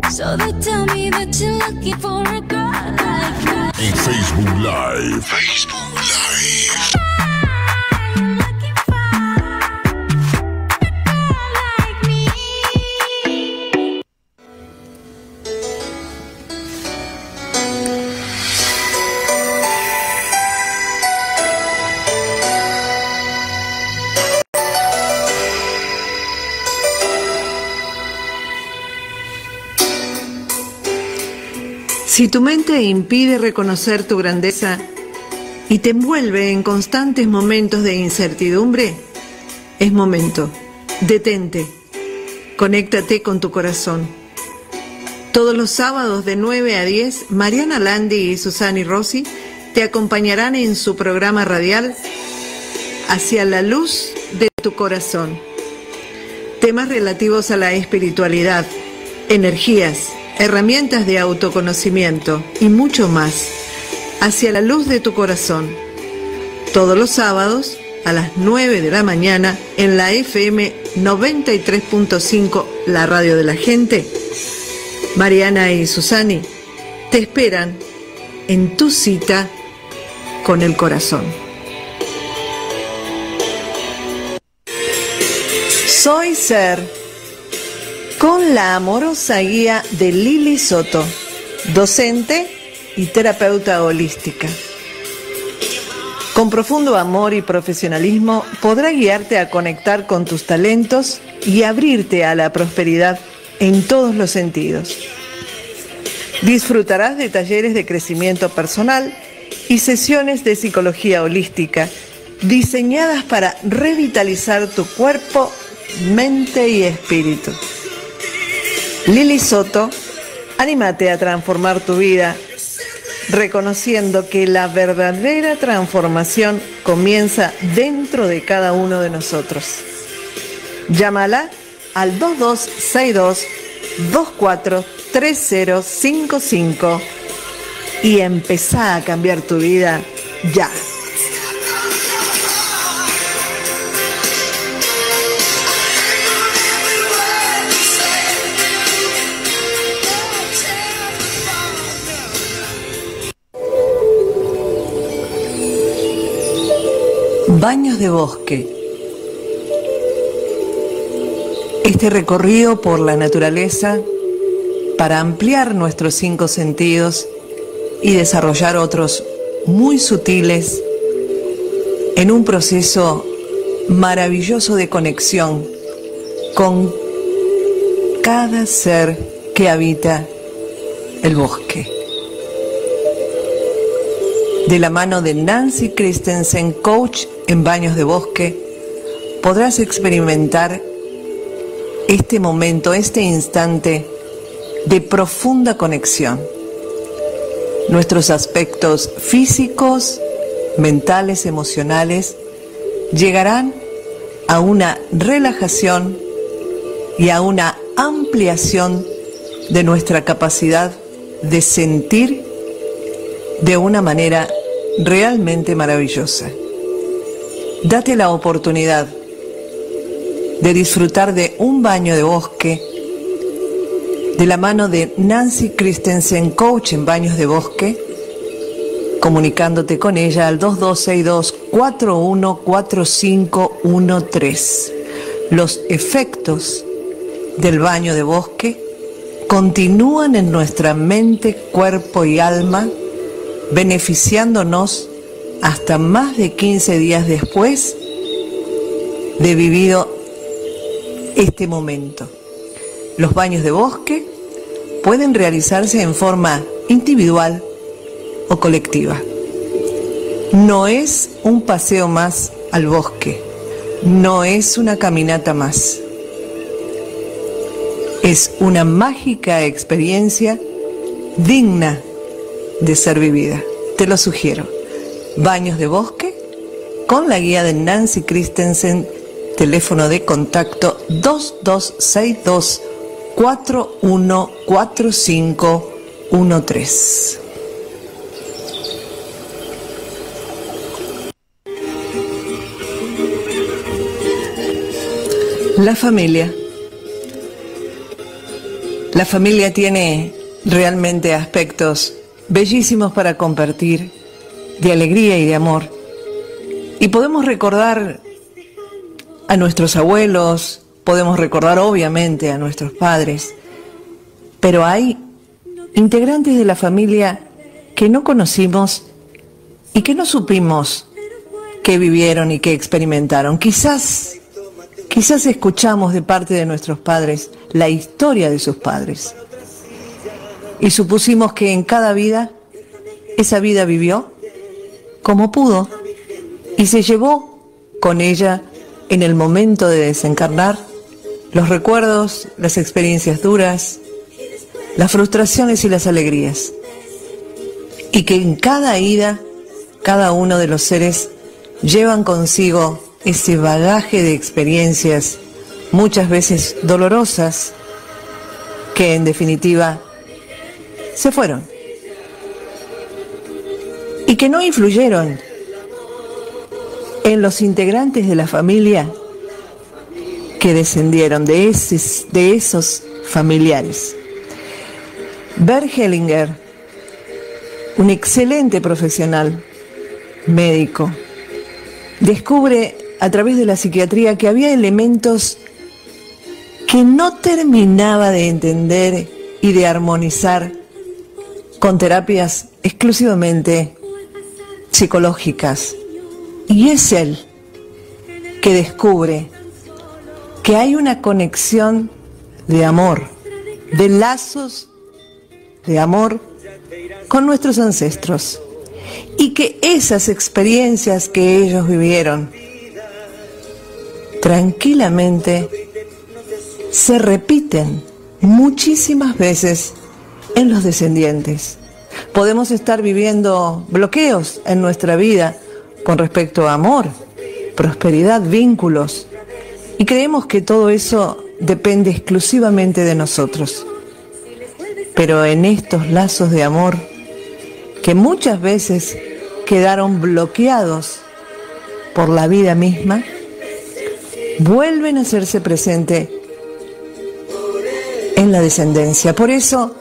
So they tell me that you're looking for a girl like me. En Facebook Live. Facebook Live. I'm looking for a girl like me. Si tu mente impide reconocer tu grandeza y te envuelve en constantes momentos de incertidumbre, es momento. Detente. Conéctate con tu corazón. Todos los sábados de 9 a 10, Mariana Landi y Susani Rossi te acompañarán en su programa radial Hacia la luz de tu corazón. Temas relativos a la espiritualidad, energías, herramientas de autoconocimiento y mucho más. Hacia la luz de tu corazón. Todos los sábados a las 9 de la mañana en la FM 93.5, la radio de la gente. Mariana y Susani te esperan en tu cita con el corazón. Soy Ser, con la amorosa guía de Lili Soto, docente y terapeuta holística. Con profundo amor y profesionalismo podrá guiarte a conectar con tus talentos y abrirte a la prosperidad en todos los sentidos. Disfrutarás de talleres de crecimiento personal y sesiones de psicología holística diseñadas para revitalizar tu cuerpo, mente y espíritu. Lili Soto, anímate a transformar tu vida, reconociendo que la verdadera transformación comienza dentro de cada uno de nosotros. Llámala al 2262-243055 y empezá a cambiar tu vida ya. Baños de bosque. Este recorrido por la naturaleza para ampliar nuestros 5 sentidos y desarrollar otros muy sutiles en un proceso maravilloso de conexión con cada ser que habita el bosque. De la mano de Nancy Christensen, coach en Baños de Bosque, podrás experimentar este momento, este instante de profunda conexión. Nuestros aspectos físicos, mentales, emocionales, llegarán a una relajación y a una ampliación de nuestra capacidad de sentir de una manera realmente maravillosa. Date la oportunidad de disfrutar de un baño de bosque de la mano de Nancy Christensen, coach en Baños de Bosque, comunicándote con ella al 2262-414513. Los efectos del baño de bosque continúan en nuestra mente, cuerpo y alma, beneficiándonos hasta más de 15 días después de vivido este momento. Los baños de bosque pueden realizarse en forma individual o colectiva. No es un paseo más al bosque, no es una caminata más. Es una mágica experiencia digna de ser vivida. Te lo sugiero. Baños de bosque con la guía de Nancy Christensen. Teléfono de contacto 2262-414513. La familia. La familia tiene realmente aspectos bellísimos para compartir, de alegría y de amor. Y podemos recordar a nuestros abuelos, podemos recordar obviamente a nuestros padres, pero hay integrantes de la familia que no conocimos y que no supimos qué vivieron y qué experimentaron. Quizás escuchamos de parte de nuestros padres la historia de sus padres y supusimos que en cada vida, esa vida vivió como pudo y se llevó con ella en el momento de desencarnar los recuerdos, las experiencias duras, las frustraciones y las alegrías. Y que en cada ida, cada uno de los seres llevan consigo ese bagaje de experiencias, muchas veces dolorosas, que en definitiva se fueron. Y que no influyeron en los integrantes de la familia que descendieron de esos familiares. Bert Hellinger, un excelente profesional médico, descubre a través de la psiquiatría que había elementos que no terminaba de entender y de armonizar con terapias exclusivamente psicológicas. Y es él que descubre que hay una conexión de amor, de lazos de amor con nuestros ancestros, y que esas experiencias que ellos vivieron tranquilamente se repiten muchísimas veces en los descendientes. Podemos estar viviendo bloqueos en nuestra vida con respecto a amor, prosperidad, vínculos, y creemos que todo eso depende exclusivamente de nosotros. Pero en estos lazos de amor, que muchas veces quedaron bloqueados por la vida misma, vuelven a hacerse presente en la descendencia. Por eso,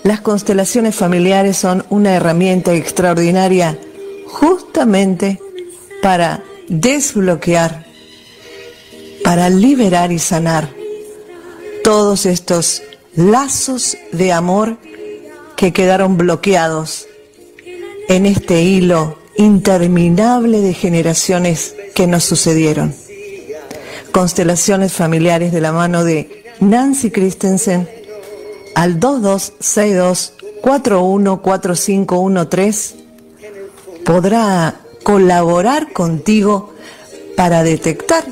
las constelaciones familiares son una herramienta extraordinaria justamente para desbloquear, para liberar y sanar todos estos lazos de amor que quedaron bloqueados en este hilo interminable de generaciones que nos sucedieron. Constelaciones familiares de la mano de Nancy Christensen al 2262-414513 podrá colaborar contigo para detectar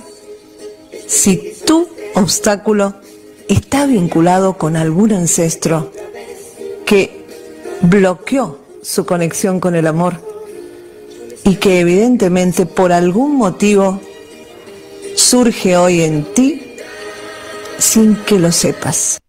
si tu obstáculo está vinculado con algún ancestro que bloqueó su conexión con el amor y que evidentemente por algún motivo surge hoy en ti sin que lo sepas.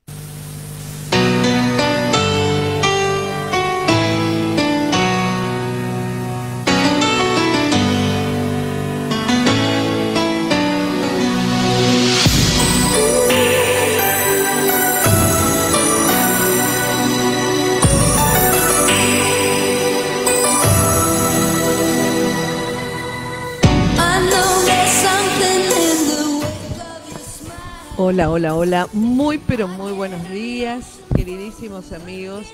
Hola, hola, hola, muy pero muy buenos días, queridísimos amigos,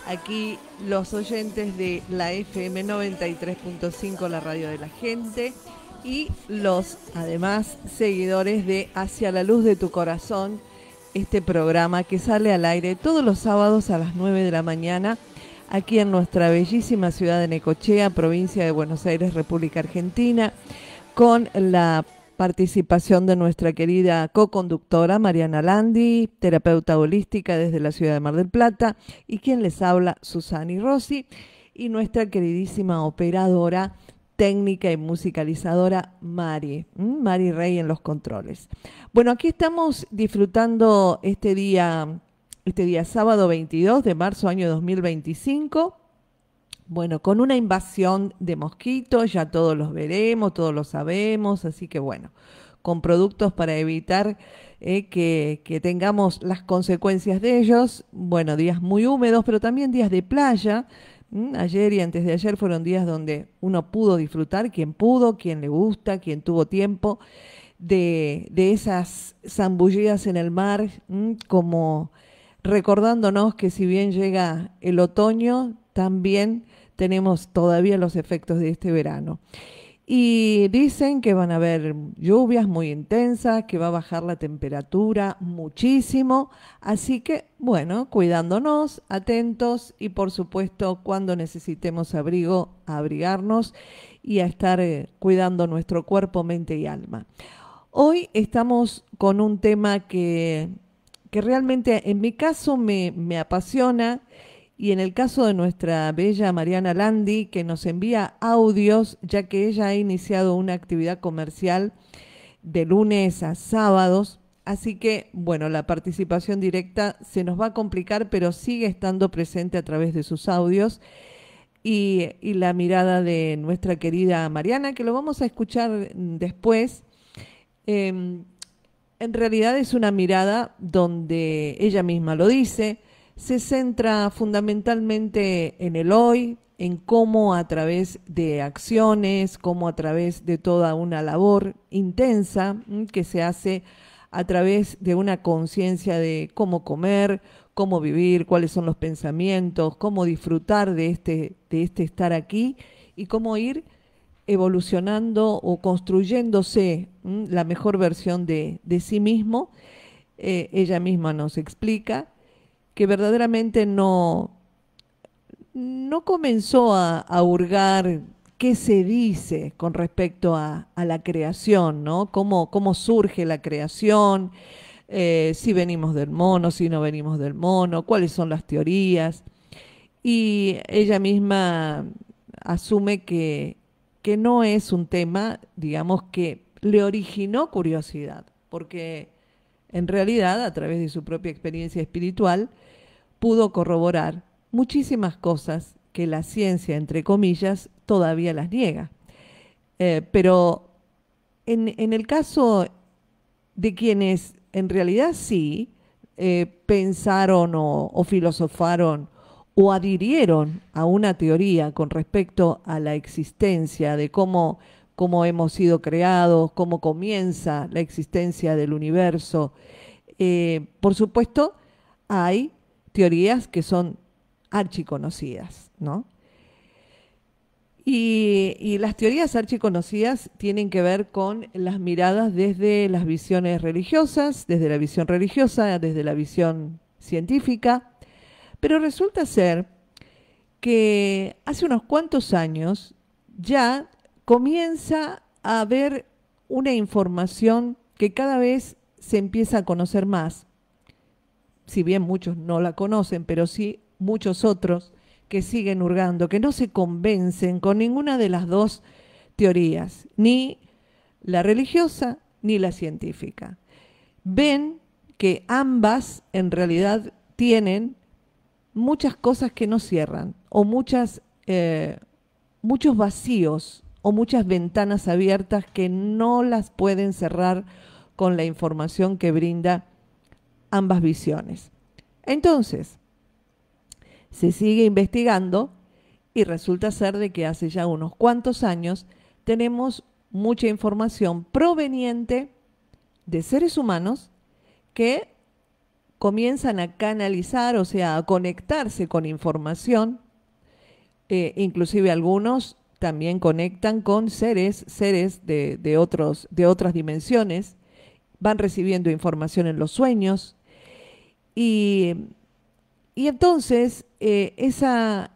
aquí los oyentes de la FM 93.5, la radio de la gente, y los, además, seguidores de Hacia la Luz de tu Corazón, este programa que sale al aire todos los sábados a las 9 de la mañana, aquí en nuestra bellísima ciudad de Necochea, provincia de Buenos Aires, República Argentina, con la participación de nuestra querida co-conductora Mariana Landi, terapeuta holística desde la ciudad de Mar del Plata, y quien les habla, Susani Rossi, y nuestra queridísima operadora técnica y musicalizadora Mari Rey en los controles. Bueno, aquí estamos disfrutando este día sábado 22 de marzo año 2025. Bueno, con una invasión de mosquitos, ya todos los veremos, todos lo sabemos, así que bueno, con productos para evitar que tengamos las consecuencias de ellos. Bueno, días muy húmedos, pero también días de playa. Ayer y antes de ayer fueron días donde uno pudo disfrutar, quien pudo, quien le gusta, quien tuvo tiempo, de esas zambullidas en el mar, como recordándonos que si bien llega el otoño, también tenemos todavía los efectos de este verano. Y dicen que van a haber lluvias muy intensas, que va a bajar la temperatura muchísimo. Así que, bueno, cuidándonos, atentos y por supuesto cuando necesitemos abrigo, a abrigarnos y a estar cuidando nuestro cuerpo, mente y alma. Hoy estamos con un tema que realmente en mi caso me apasiona. Y en el caso de nuestra bella Mariana Landi, que nos envía audios, ya que ella ha iniciado una actividad comercial de lunes a sábados. Así que, bueno, la participación directa se nos va a complicar, pero sigue estando presente a través de sus audios. Y la mirada de nuestra querida Mariana, que lo vamos a escuchar después. En realidad es una mirada donde ella misma lo dice, se centra fundamentalmente en el hoy, en cómo a través de acciones, cómo a través de toda una labor intensa que se hace a través de una conciencia de cómo comer, cómo vivir, cuáles son los pensamientos, cómo disfrutar de este estar aquí y cómo ir evolucionando o construyéndose la mejor versión de sí mismo. Ella misma nos explica que verdaderamente no comenzó a hurgar qué se dice con respecto a la creación, ¿no? Cómo surge la creación, si venimos del mono, si no venimos del mono, cuáles son las teorías. Y ella misma asume que no es un tema, digamos, que le originó curiosidad, porque en realidad, a través de su propia experiencia espiritual, pudo corroborar muchísimas cosas que la ciencia, entre comillas, todavía las niega. Pero en el caso de quienes en realidad sí pensaron o filosofaron o adhirieron a una teoría con respecto a la existencia, de cómo hemos sido creados, cómo comienza la existencia del universo, por supuesto, hay teorías que son archiconocidas, ¿no? Y las teorías archiconocidas tienen que ver con las miradas desde las visiones religiosas, desde la visión religiosa, desde la visión científica, pero resulta ser que hace unos cuantos años ya comienza a haber una información que cada vez se empieza a conocer más. Si bien muchos no la conocen, pero sí muchos otros que siguen hurgando, que no se convencen con ninguna de las dos teorías, ni la religiosa ni la científica. Ven que ambas en realidad tienen muchas cosas que no cierran, o muchos vacíos, o muchas ventanas abiertas que no las pueden cerrar con la información que brinda ambas visiones. Entonces, se sigue investigando y resulta ser de que hace ya unos cuantos años tenemos mucha información proveniente de seres humanos que comienzan a canalizar, o sea, a conectarse con información, inclusive algunos también conectan con seres de otras dimensiones, van recibiendo información en los sueños y entonces esas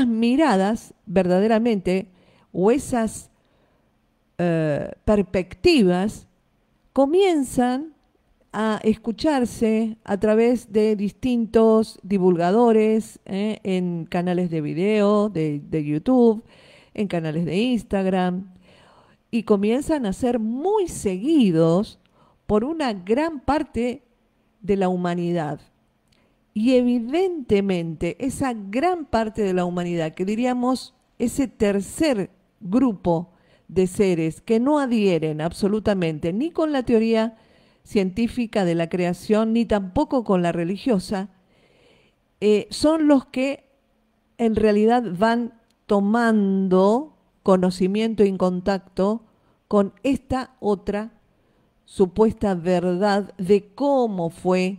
miradas verdaderamente o esas perspectivas comienzan a escucharse a través de distintos divulgadores en canales de video, de YouTube, en canales de Instagram, y comienzan a ser muy seguidos por una gran parte de la humanidad. Y evidentemente esa gran parte de la humanidad, que diríamos ese tercer grupo de seres que no adhieren absolutamente ni con la teoría científica de la creación, ni tampoco con la religiosa, son los que en realidad van tomando conocimiento y contacto con esta otra supuesta verdad de cómo fue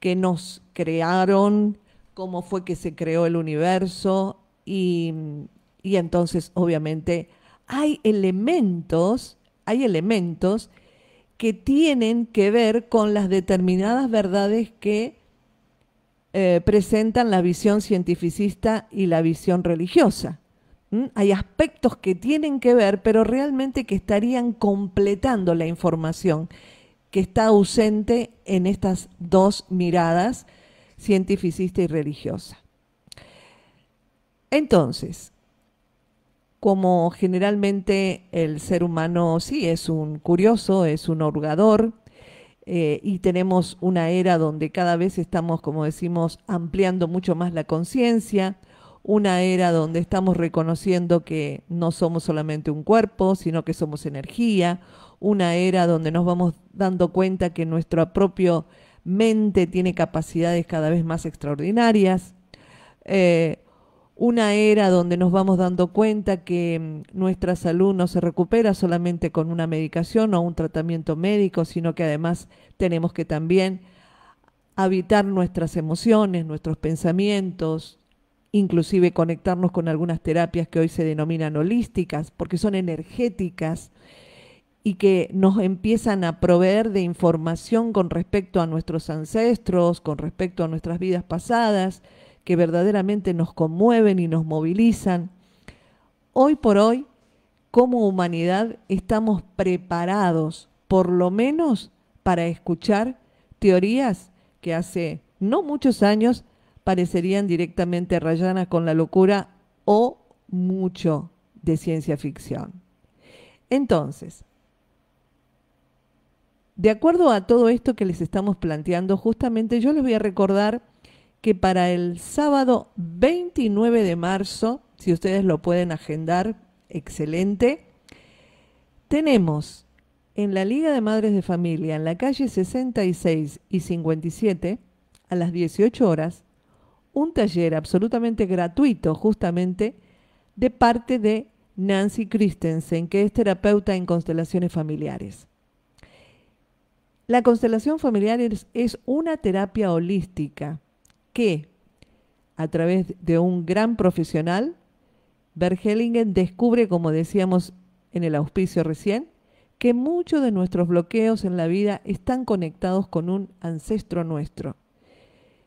que nos crearon, cómo fue que se creó el universo y entonces obviamente hay elementos que tienen que ver con las determinadas verdades que presentan la visión cientificista y la visión religiosa. Hay aspectos que tienen que ver, pero realmente que estarían completando la información que está ausente en estas dos miradas, cientificista y religiosa. Entonces, como generalmente el ser humano sí es un curioso, es un hurgador, y tenemos una era donde cada vez estamos, como decimos, ampliando mucho más la conciencia, una era donde estamos reconociendo que no somos solamente un cuerpo, sino que somos energía, una era donde nos vamos dando cuenta que nuestra propia mente tiene capacidades cada vez más extraordinarias, una era donde nos vamos dando cuenta que nuestra salud no se recupera solamente con una medicación o un tratamiento médico, sino que además tenemos que también habitar nuestras emociones, nuestros pensamientos, inclusive conectarnos con algunas terapias que hoy se denominan holísticas, porque son energéticas y que nos empiezan a proveer de información con respecto a nuestros ancestros, con respecto a nuestras vidas pasadas, que verdaderamente nos conmueven y nos movilizan. Hoy por hoy, como humanidad, estamos preparados, por lo menos, para escuchar teorías que hace no muchos años parecerían directamente rayadas con la locura o mucho de ciencia ficción. Entonces, de acuerdo a todo esto que les estamos planteando, justamente yo les voy a recordar que para el sábado 29 de marzo, si ustedes lo pueden agendar, excelente, tenemos en la Liga de Madres de Familia, en la calle 66 y 57, a las 18 horas, un taller absolutamente gratuito, justamente, de parte de Nancy Christensen, que es terapeuta en constelaciones familiares. La constelación familiar es una terapia holística que, a través de un gran profesional, Bert Hellinger descubre, como decíamos en el auspicio recién, que muchos de nuestros bloqueos en la vida están conectados con un ancestro nuestro,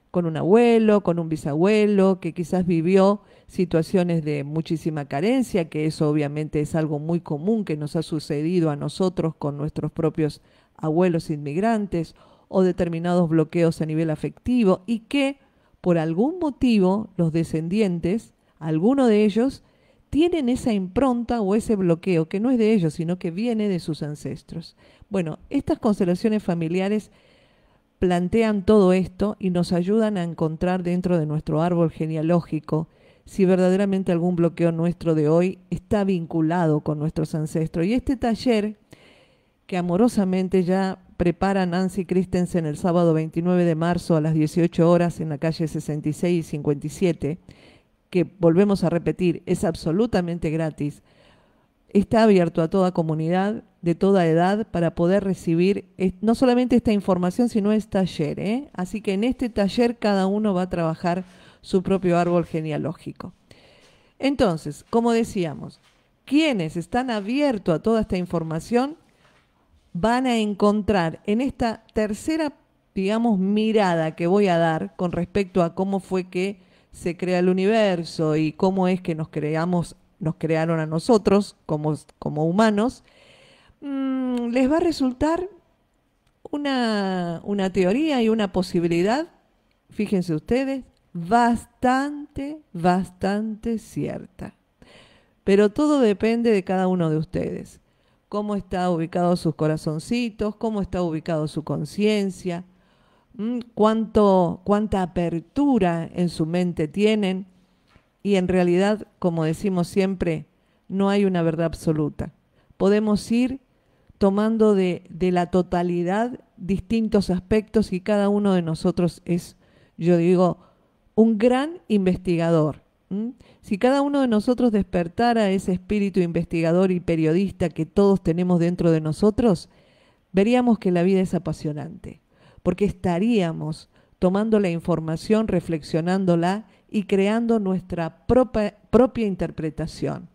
con un abuelo, con un bisabuelo, que quizás vivió situaciones de muchísima carencia, que eso obviamente es algo muy común que nos ha sucedido a nosotros con nuestros propios abuelos inmigrantes, o determinados bloqueos a nivel afectivo, y que por algún motivo los descendientes, alguno de ellos, tienen esa impronta o ese bloqueo que no es de ellos, sino que viene de sus ancestros. Bueno, estas constelaciones familiares plantean todo esto y nos ayudan a encontrar dentro de nuestro árbol genealógico si verdaderamente algún bloqueo nuestro de hoy está vinculado con nuestros ancestros. Y este taller que amorosamente ya prepara Nancy Christensen el sábado 29 de marzo a las 18 horas en la calle 66 y 57, que volvemos a repetir, es absolutamente gratis, está abierto a toda comunidad, de toda edad, para poder recibir no solamente esta información, sino este taller, Así que en este taller cada uno va a trabajar su propio árbol genealógico. Entonces, como decíamos, quienes están abiertos a toda esta información van a encontrar en esta tercera, digamos, mirada que voy a dar con respecto a cómo fue que se crea el universo y cómo es que nos crearon a nosotros como humanos, les va a resultar una teoría y una posibilidad, fíjense ustedes, bastante cierta. Pero todo depende de cada uno de ustedes. Cómo está ubicado sus corazoncitos, cómo está ubicado su conciencia, cuánta apertura en su mente tienen. Y en realidad, como decimos siempre, no hay una verdad absoluta. podemos ir tomando de la totalidad distintos aspectos y cada uno de nosotros es, yo digo, un gran investigador. Si cada uno de nosotros despertara ese espíritu investigador y periodista que todos tenemos dentro de nosotros, veríamos que la vida es apasionante, porque estaríamos tomando la información, reflexionándola y creando nuestra propia interpretación.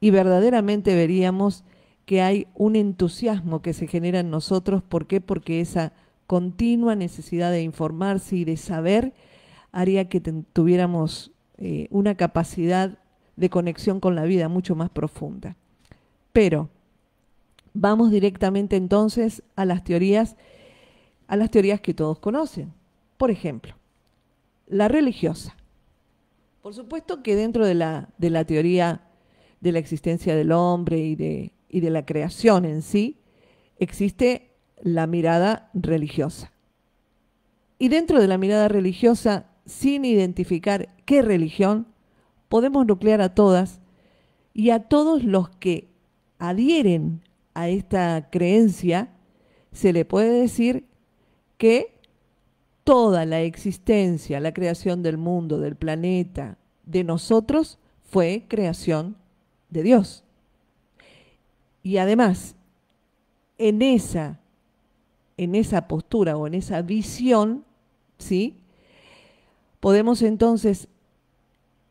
Y verdaderamente veríamos que hay un entusiasmo que se genera en nosotros. ¿Por qué? Porque esa continua necesidad de informarse y de saber haría que tuviéramos una capacidad de conexión con la vida mucho más profunda. Pero vamos directamente entonces a las teorías que todos conocen. Por ejemplo, la religiosa. Por supuesto que dentro de la teoría de la existencia del hombre y de la creación en sí, existe la mirada religiosa. Y dentro de la mirada religiosa, sin identificar qué religión, podemos nuclear a todas y a todos los que adhieren a esta creencia, se le puede decir que toda la existencia, la creación del mundo, del planeta, de nosotros, fue creación de Dios. Y además, en esa postura o en esa visión, ¿sí?, podemos entonces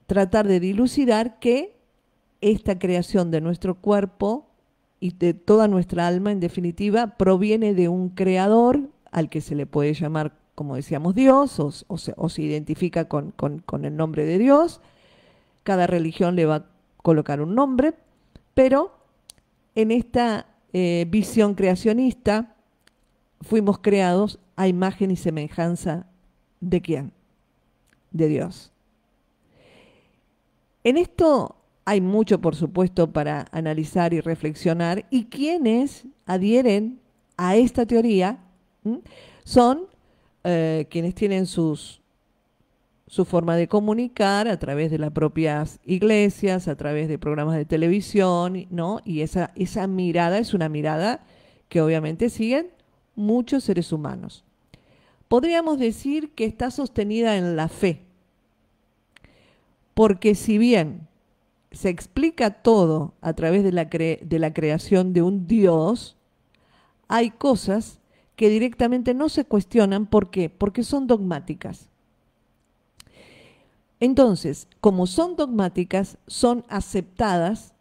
tratar de dilucidar que esta creación de nuestro cuerpo y de toda nuestra alma, en definitiva, proviene de un creador al que se le puede llamar, como decíamos, Dios, o se identifica con el nombre de Dios. Cada religión le va a colocar un nombre, pero en esta visión creacionista fuimos creados a imagen y semejanza ¿de quién? De Dios. En esto hay mucho, por supuesto, para analizar y reflexionar, y quienes adhieren a esta teoría son quienes tienen su forma de comunicar a través de las propias iglesias, a través de programas de televisión, ¿no? Y esa mirada es una mirada que obviamente siguen muchos seres humanos. Podríamos decir que está sostenida en la fe, porque si bien se explica todo a través de la creación de un Dios, hay cosas que directamente no se cuestionan. ¿Por qué? Porque son dogmáticas. Entonces, como son dogmáticas, son aceptadas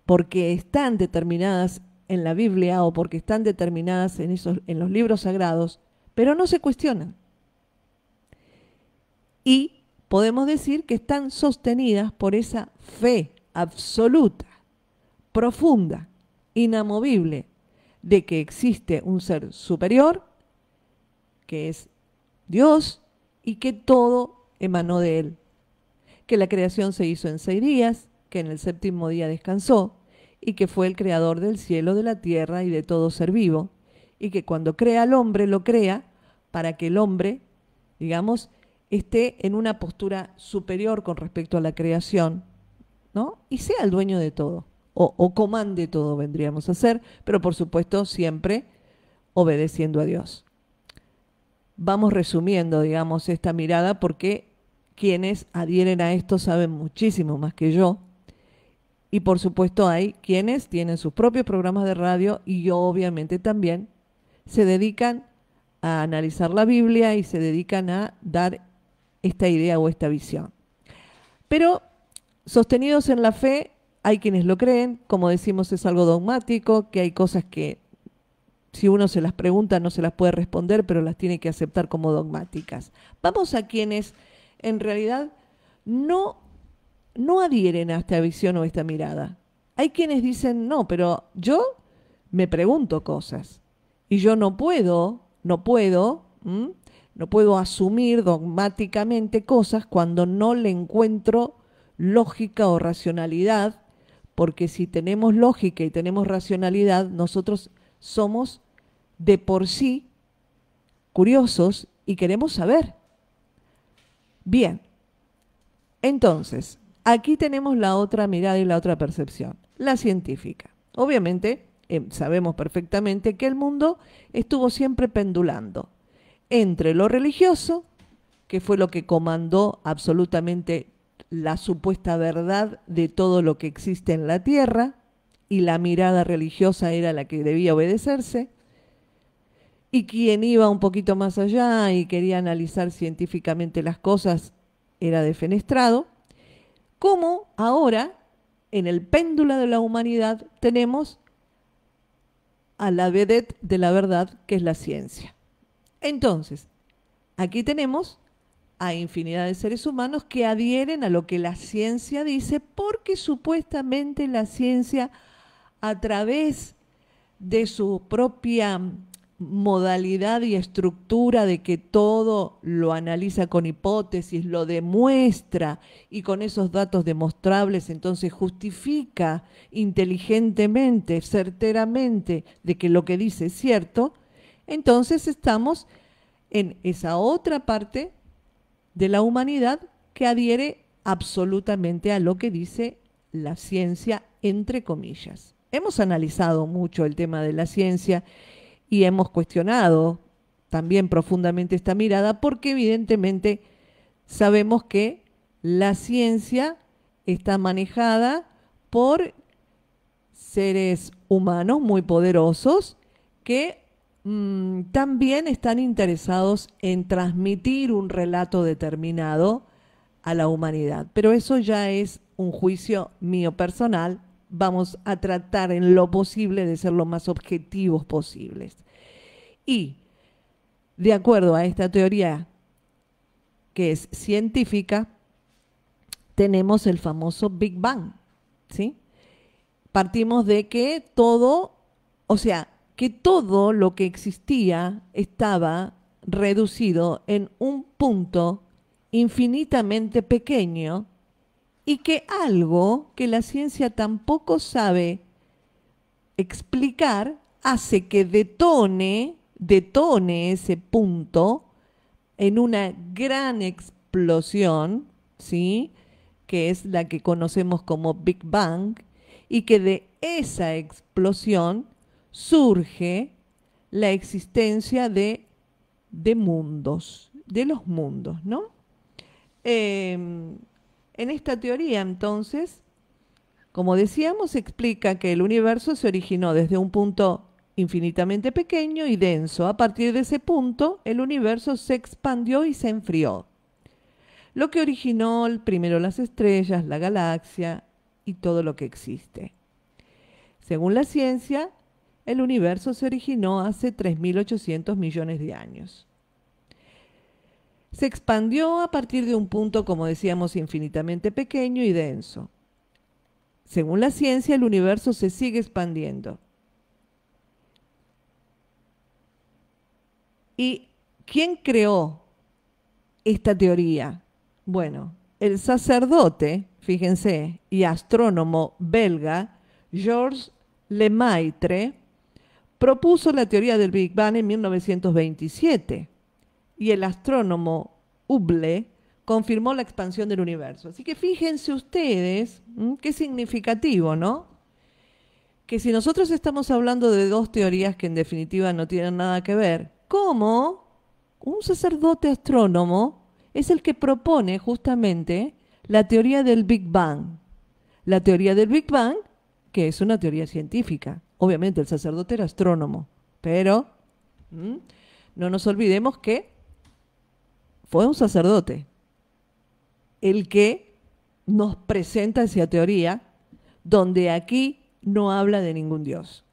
porque están determinadas en la Biblia o porque están determinadas en los libros sagrados, pero no se cuestionan. Y podemos decir que están sostenidas por esa fe absoluta, profunda, inamovible, de que existe un ser superior, que es Dios, y que todo emanó de Él. Que la creación se hizo en 6 días, que en el 7º día descansó, y que fue el creador del cielo, de la tierra y de todo ser vivo, y que cuando crea al hombre, lo crea para que el hombre, digamos, esté en una postura superior con respecto a la creación, ¿no? Y sea el dueño de todo, o comande todo, vendríamos a ser, pero por supuesto siempre obedeciendo a Dios. Vamos resumiendo, digamos, esta mirada, porque quienes adhieren a esto saben muchísimo más que yo, y por supuesto hay quienes tienen sus propios programas de radio y obviamente también se dedican a analizar la Biblia y se dedican a dar esta idea o esta visión. Pero sostenidos en la fe, hay quienes lo creen, como decimos, es algo dogmático, que hay cosas que si uno se las pregunta no se las puede responder, pero las tiene que aceptar como dogmáticas. Vamos a quienes en realidad no adhieren a esta visión o esta mirada. Hay quienes dicen, no, pero yo me pregunto cosas y yo no puedo asumir dogmáticamente cosas cuando no le encuentro lógica o racionalidad, porque si tenemos lógica y tenemos racionalidad, nosotros somos de por sí curiosos y queremos saber. Bien, entonces, aquí tenemos la otra mirada y la otra percepción, la científica. Obviamente, sabemos perfectamente que el mundo estuvo siempre pendulando entre lo religioso, que fue lo que comandó absolutamente la supuesta verdad de todo lo que existe en la tierra, y la mirada religiosa era la que debía obedecerse, y quien iba un poquito más allá y quería analizar científicamente las cosas era defenestrado, como ahora en el péndulo de la humanidad tenemos a la vedette de la verdad, que es la ciencia. Entonces, aquí tenemos a infinidad de seres humanos que adhieren a lo que la ciencia dice, porque supuestamente la ciencia, a través de su propia modalidad y estructura de que todo lo analiza con hipótesis, lo demuestra, y con esos datos demostrables entonces justifica inteligentemente, certeramente, de que lo que dice es cierto, entonces estamos en esa otra parte de la humanidad que adhiere absolutamente a lo que dice la ciencia, entre comillas. Hemos analizado mucho el tema de la ciencia y hemos cuestionado también profundamente esta mirada, porque evidentemente sabemos que la ciencia está manejada por seres humanos muy poderosos que también están interesados en transmitir un relato determinado a la humanidad. Pero eso ya es un juicio mío personal. Vamos a tratar en lo posible de ser lo más objetivos posibles. Y de acuerdo a esta teoría que es científica, tenemos el famoso Big Bang, ¿sí? Partimos de que todo, o sea, que todo lo que existía estaba reducido en un punto infinitamente pequeño, y que algo que la ciencia tampoco sabe explicar hace que detone ese punto en una gran explosión, ¿sí?, que es la que conocemos como Big Bang, y que de esa explosión surge la existencia de mundos, de los mundos, ¿no? En esta teoría, entonces, como decíamos, explica que el universo se originó desde un punto infinitamente pequeño y denso. A partir de ese punto, el universo se expandió y se enfrió, lo que originó primero las estrellas, la galaxia y todo lo que existe. Según la ciencia, el universo se originó hace 3.800 millones de años. Se expandió a partir de un punto, como decíamos, infinitamente pequeño y denso. Según la ciencia, el universo se sigue expandiendo. ¿Y quién creó esta teoría? Bueno, el sacerdote, fíjense, y astrónomo belga Georges Lemaitre propuso la teoría del Big Bang en 1927. Y el astrónomo Hubble confirmó la expansión del universo. Así que fíjense ustedes, qué significativo, ¿no? Que si nosotros estamos hablando de dos teorías que en definitiva no tienen nada que ver, ¿cómo un sacerdote astrónomo es el que propone justamente la teoría del Big Bang? La teoría del Big Bang, que es una teoría científica. Obviamente el sacerdote era astrónomo, pero no nos olvidemos que fue un sacerdote el que nos presenta esa teoría, donde aquí no habla de ningún Dios.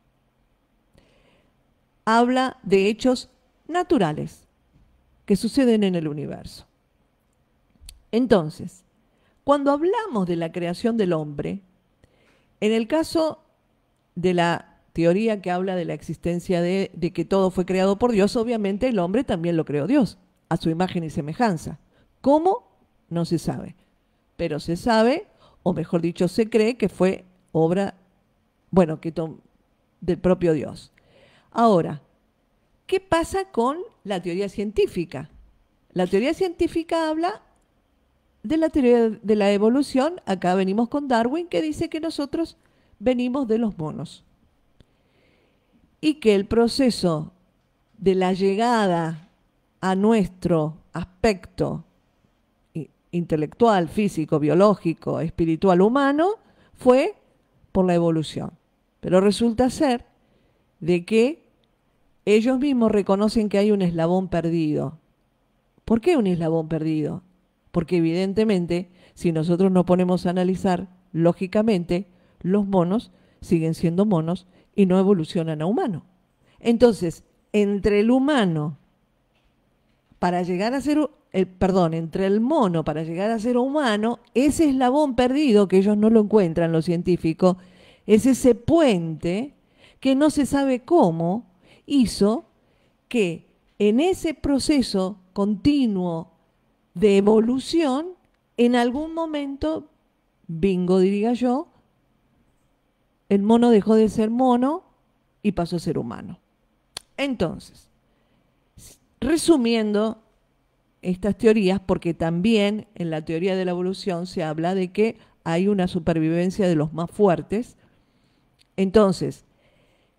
Habla de hechos naturales que suceden en el universo. Entonces, cuando hablamos de la creación del hombre, en el caso de la teoría que habla de la existencia de que todo fue creado por Dios, obviamente el hombre también lo creó Dios, a su imagen y semejanza. ¿Cómo? No se sabe. Pero se sabe, o mejor dicho, se cree que fue obra, del propio Dios. Ahora, ¿qué pasa con la teoría científica? La teoría científica habla de la teoría de la evolución. Acá venimos con Darwin, que dice que nosotros venimos de los monos. y que el proceso de la llegada a nuestro aspecto intelectual, físico, biológico, espiritual, humano, fue por la evolución. Pero resulta ser de que ellos mismos reconocen que hay un eslabón perdido. ¿Por qué un eslabón perdido? Porque evidentemente, si nosotros nos ponemos a analizar, lógicamente, los monos siguen siendo monos y no evolucionan a humano. Entonces, entre el humano para llegar a ser, entre el mono para llegar a ser humano, ese eslabón perdido, que ellos no lo encuentran los científicos, es ese puente que no se sabe cómo hizo que en ese proceso continuo de evolución, en algún momento, bingo diría yo, el mono dejó de ser mono y pasó a ser humano. Entonces, resumiendo estas teorías, porque también en la teoría de la evolución se habla de que hay una supervivencia de los más fuertes. Entonces,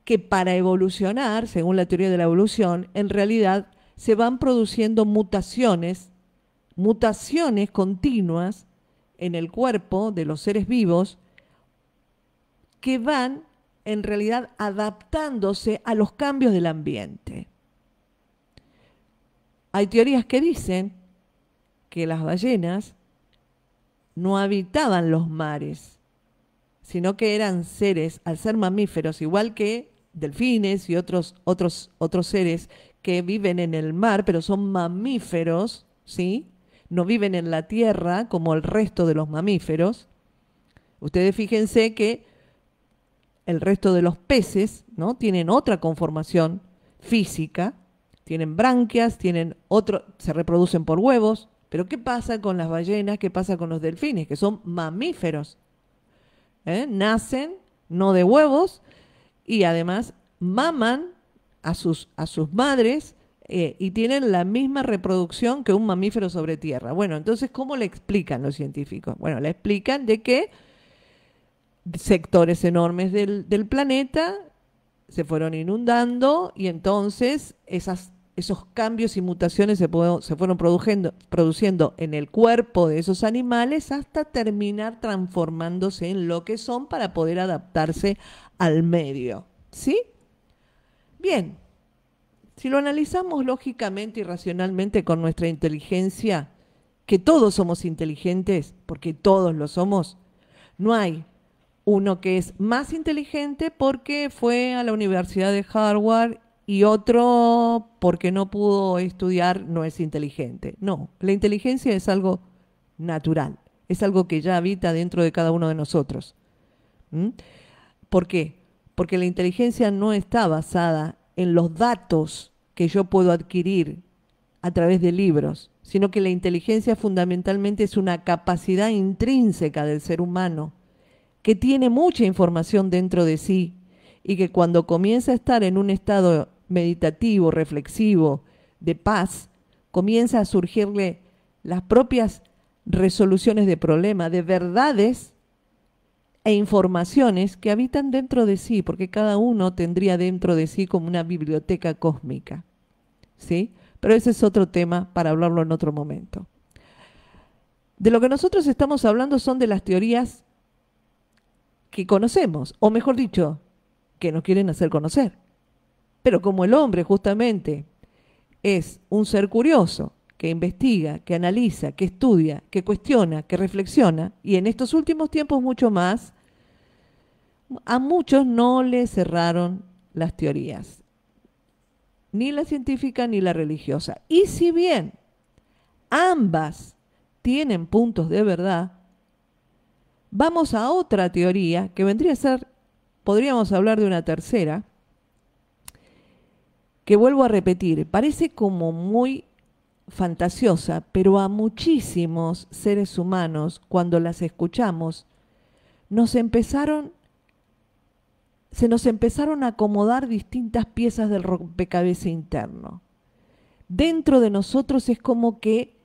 que para evolucionar, según la teoría de la evolución, en realidad se van produciendo mutaciones continuas en el cuerpo de los seres vivos que van en realidad adaptándose a los cambios del ambiente. Hay teorías que dicen que las ballenas no habitaban los mares, sino que eran seres, al ser mamíferos, igual que delfines y otros seres que viven en el mar, pero son mamíferos, ¿sí? No viven en la tierra como el resto de los mamíferos. Ustedes fíjense que el resto de los peces, ¿no?, tienen otra conformación física, tienen branquias, se reproducen por huevos. Pero ¿qué pasa con las ballenas? ¿Qué pasa con los delfines? Que son mamíferos. Nacen no de huevos y además maman a sus madres y tienen la misma reproducción que un mamífero sobre tierra. Bueno, entonces, ¿cómo le explican los científicos? Bueno, le explican de que sectores enormes del planeta se fueron inundando y entonces esos cambios y mutaciones se fueron produciendo en el cuerpo de esos animales hasta terminar transformándose en lo que son para poder adaptarse al medio. ¿Sí? Bien, si lo analizamos lógicamente y racionalmente con nuestra inteligencia, que todos somos inteligentes, porque todos lo somos, no hay uno que es más inteligente porque fue a la Universidad de Harvard y otro porque no pudo estudiar no es inteligente. No, la inteligencia es algo natural, es algo que ya habita dentro de cada uno de nosotros. ¿Por qué? Porque la inteligencia no está basada en los datos que yo puedo adquirir a través de libros, sino que la inteligencia fundamentalmente es una capacidad intrínseca del ser humano que tiene mucha información dentro de sí y que cuando comienza a estar en un estado meditativo, reflexivo, de paz, comienza a surgirle las propias resoluciones de problemas, de verdades e informaciones que habitan dentro de sí, porque cada uno tendría dentro de sí como una biblioteca cósmica, ¿sí? Pero ese es otro tema para hablarlo en otro momento. De lo que nosotros estamos hablando son de las teorías que conocemos, o mejor dicho, que nos quieren hacer conocer. Pero como el hombre justamente es un ser curioso, que investiga, que analiza, que estudia, que cuestiona, que reflexiona, y en estos últimos tiempos mucho más, a muchos no les cerraron las teorías, ni la científica ni la religiosa. Y si bien ambas tienen puntos de verdad, vamos a otra teoría que vendría a ser, podríamos hablar de una tercera, que vuelvo a repetir, parece como muy fantasiosa, pero a muchísimos seres humanos, cuando las escuchamos, se nos empezaron a acomodar distintas piezas del rompecabezas interno. Dentro de nosotros es como que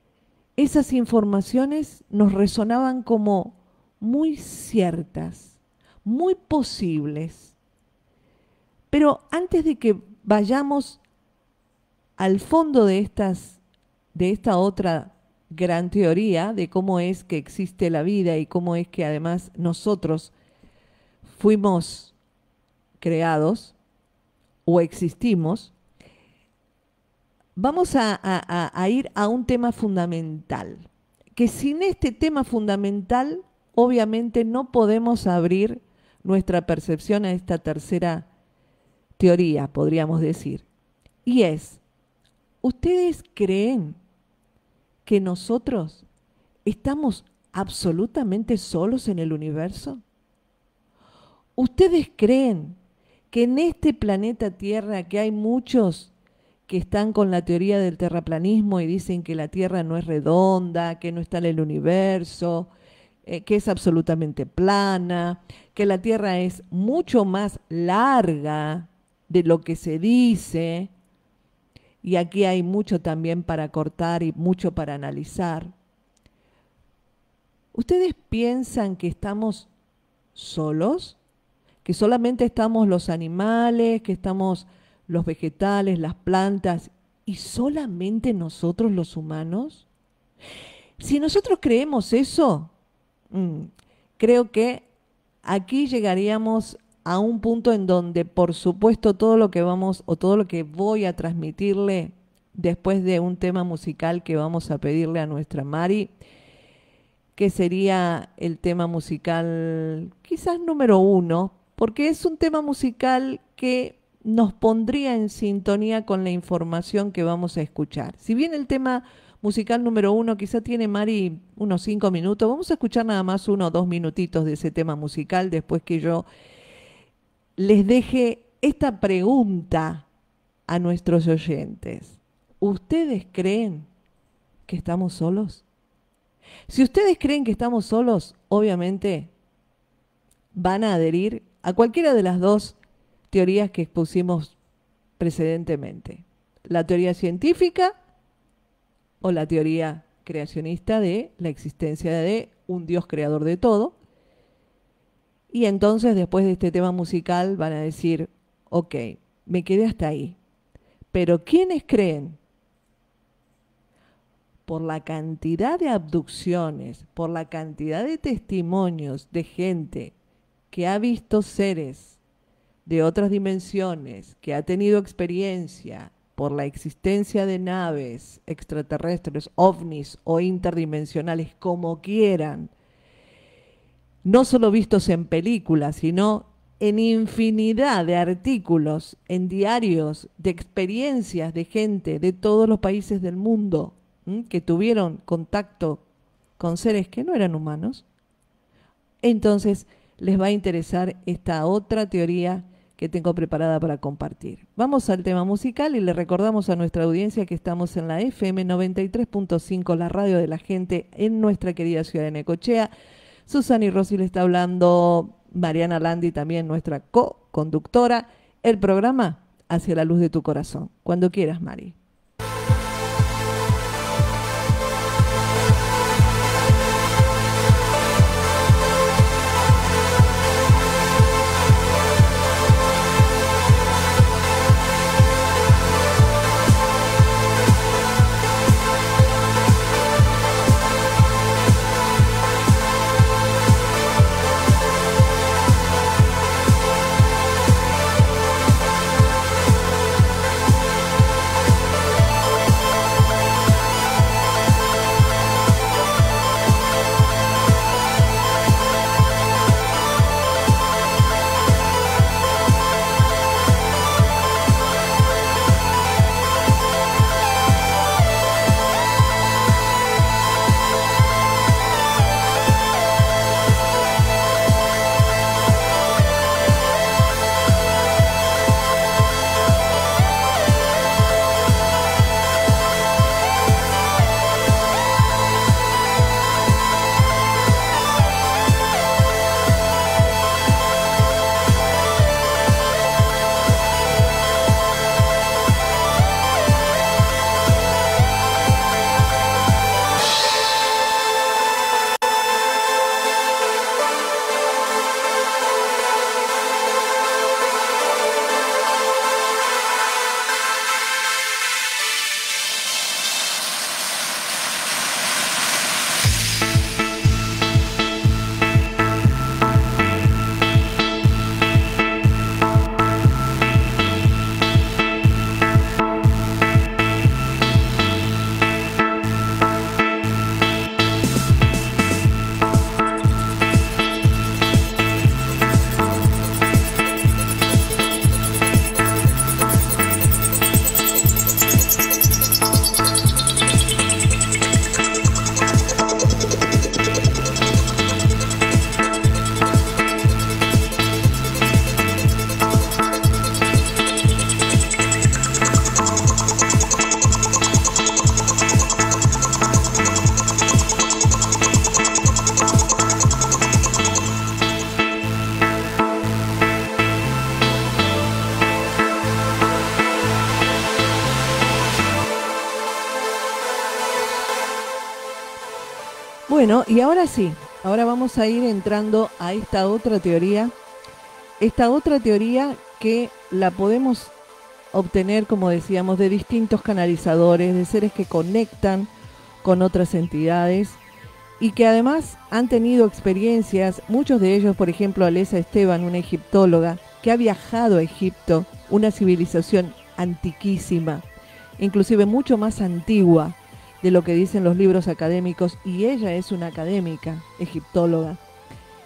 esas informaciones nos resonaban como muy ciertas, muy posibles, Pero antes de que vayamos al fondo de esta otra gran teoría de cómo es que existe la vida y cómo es que además nosotros fuimos creados o existimos, vamos a ir a un tema fundamental, que sin este tema fundamental obviamente no podemos abrir nuestra percepción a esta tercera teoría, podríamos decir. Y es, ¿ustedes creen que nosotros estamos absolutamente solos en el universo? ¿Ustedes creen que en este planeta Tierra, que hay muchos que están con la teoría del terraplanismo y dicen que la Tierra no es redonda, que no está en el universo, que es absolutamente plana, que la Tierra es mucho más larga de lo que se dice, y aquí hay mucho también para cortar y mucho para analizar? ¿Ustedes piensan que estamos solos? ¿Que solamente estamos los animales, que estamos los vegetales, las plantas, y solamente nosotros los humanos? Si nosotros creemos eso, creo que aquí llegaríamos a un punto en donde, por supuesto, todo lo que voy a transmitirle después de un tema musical que vamos a pedirle a nuestra Mari, que sería el tema musical quizás número 1, porque es un tema musical que nos pondría en sintonía con la información que vamos a escuchar. Si bien el tema musical número 1 quizá tiene, Mari, unos 5 minutos, vamos a escuchar nada más 1 o 2 minutitos de ese tema musical después que yo les deje esta pregunta a nuestros oyentes. ¿Ustedes creen que estamos solos? Si ustedes creen que estamos solos, obviamente van a adherir a cualquiera de las dos teorías que expusimos precedentemente. La teoría científica o la teoría creacionista de la existencia de un Dios creador de todo. Y entonces, después de este tema musical, van a decir, ok, me quedé hasta ahí. Pero ¿quiénes creen? Por la cantidad de abducciones, por la cantidad de testimonios de gente que ha visto seres de otras dimensiones, que ha tenido experiencia por la existencia de naves extraterrestres, ovnis o interdimensionales, como quieran, no solo vistos en películas, sino en infinidad de artículos, en diarios, de experiencias de gente de todos los países del mundo, que tuvieron contacto con seres que no eran humanos, entonces les va a interesar esta otra teoría que tengo preparada para compartir. Vamos al tema musical y le recordamos a nuestra audiencia que estamos en la FM 93.5, la radio de la gente, en nuestra querida ciudad de Necochea. Susana y Rosy le está hablando, Mariana Landi también, nuestra co-conductora. El programa Hacia la luz de tu corazón. Cuando quieras, Mari. Bueno, y ahora sí, ahora vamos a ir entrando a esta otra teoría que la podemos obtener, como decíamos, de distintos canalizadores, de seres que conectan con otras entidades y que además han tenido experiencias, muchos de ellos, por ejemplo, Alessa Esteban, una egiptóloga, que ha viajado a Egipto, una civilización antiquísima, inclusive mucho más antigua de lo que dicen los libros académicos, y ella es una académica egiptóloga.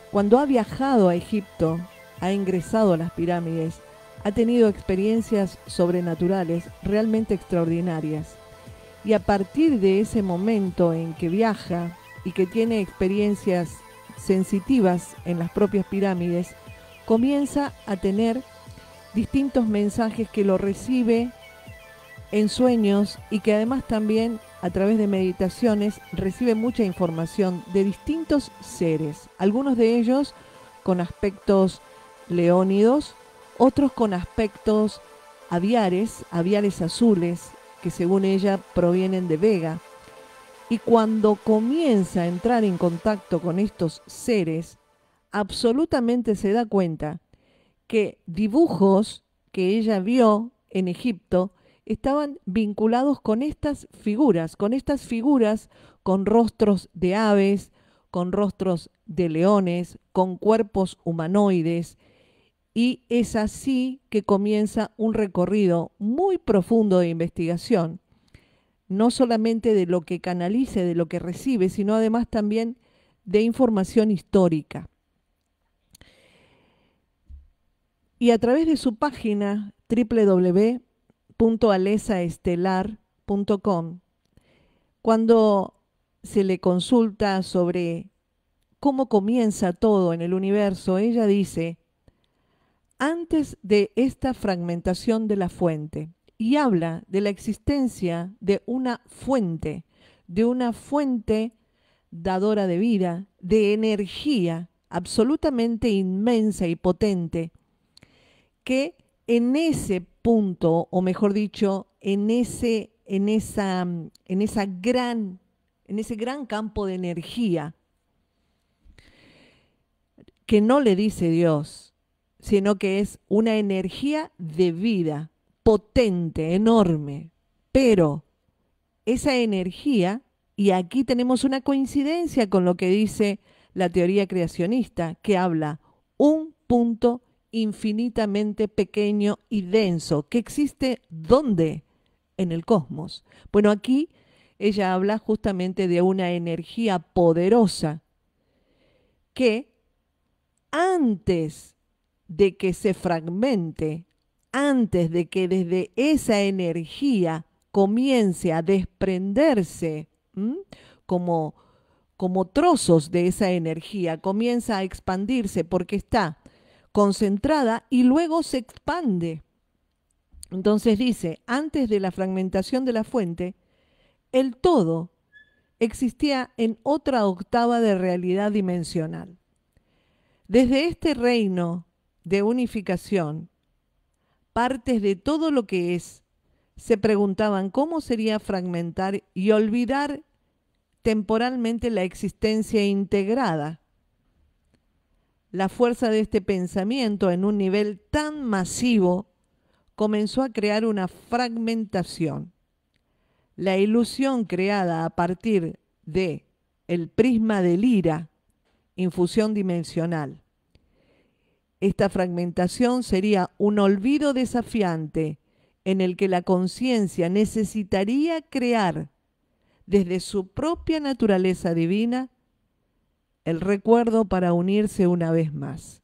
Cuando ha viajado a Egipto, ha ingresado a las pirámides, ha tenido experiencias sobrenaturales realmente extraordinarias. Y a partir de ese momento en que viaja y que tiene experiencias sensitivas en las propias pirámides, comienza a tener distintos mensajes que lo recibe en sueños y que además también a través de meditaciones recibe mucha información de distintos seres, algunos de ellos con aspectos leónidos, otros con aspectos aviares azules, que según ella provienen de Vega. Y cuando comienza a entrar en contacto con estos seres, absolutamente se da cuenta que dibujos que ella vio en Egipto estaban vinculados con estas figuras, con rostros de aves, con rostros de leones, con cuerpos humanoides. Y es así que comienza un recorrido muy profundo de investigación, no solamente de lo que canalice, de lo que recibe, sino además también de información histórica. Y a través de su página www.alesaestelar.com, cuando se le consulta sobre cómo comienza todo en el universo, ella dice: antes de esta fragmentación de la fuente, y habla de la existencia de una fuente dadora de vida, de energía absolutamente inmensa y potente, que en ese punto, o mejor dicho, en ese gran campo de energía, que no le dice Dios, sino que es una energía de vida, potente, enorme. Pero esa energía, y aquí tenemos una coincidencia con lo que dice la teoría creacionista, que habla un punto infinitamente pequeño y denso, que existe ¿dónde? En el cosmos. Bueno, aquí ella habla justamente de una energía poderosa que antes de que se fragmente, antes de que desde esa energía comience a desprenderse como trozos de esa energía, comienza a expandirse porque está concentrada y luego se expande. Entonces dice, antes de la fragmentación de la fuente, el todo existía en otra octava de realidad dimensional. Desde este reino de unificación, partes de todo lo que es se preguntaban cómo sería fragmentar y olvidar temporalmente la existencia integrada. La fuerza de este pensamiento en un nivel tan masivo comenzó a crear una fragmentación. La ilusión creada a partir de el prisma de Lira, infusión dimensional. Esta fragmentación sería un olvido desafiante en el que la conciencia necesitaría crear desde su propia naturaleza divina el recuerdo para unirse una vez más.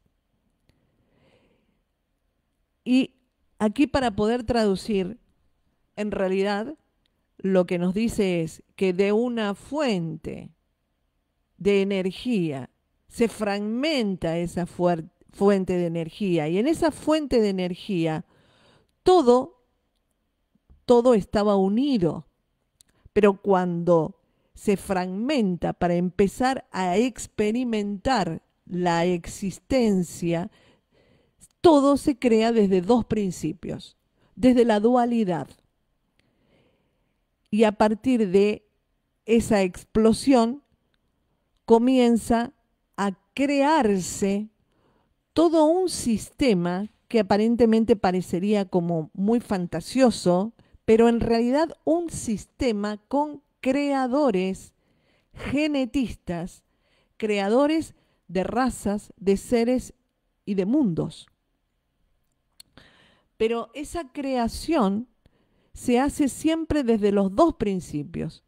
Y aquí, para poder traducir, en realidad lo que nos dice es que de una fuente de energía se fragmenta esa fuente de energía, y en esa fuente de energía todo estaba unido, pero cuando se fragmenta para empezar a experimentar la existencia, todo se crea desde dos principios, desde la dualidad. Y a partir de esa explosión comienza a crearse todo un sistema que aparentemente parecería como muy fantasioso, pero en realidad un sistema con creadores, genetistas, creadores de razas, de seres y de mundos. Pero esa creación se hace siempre desde los dos principios,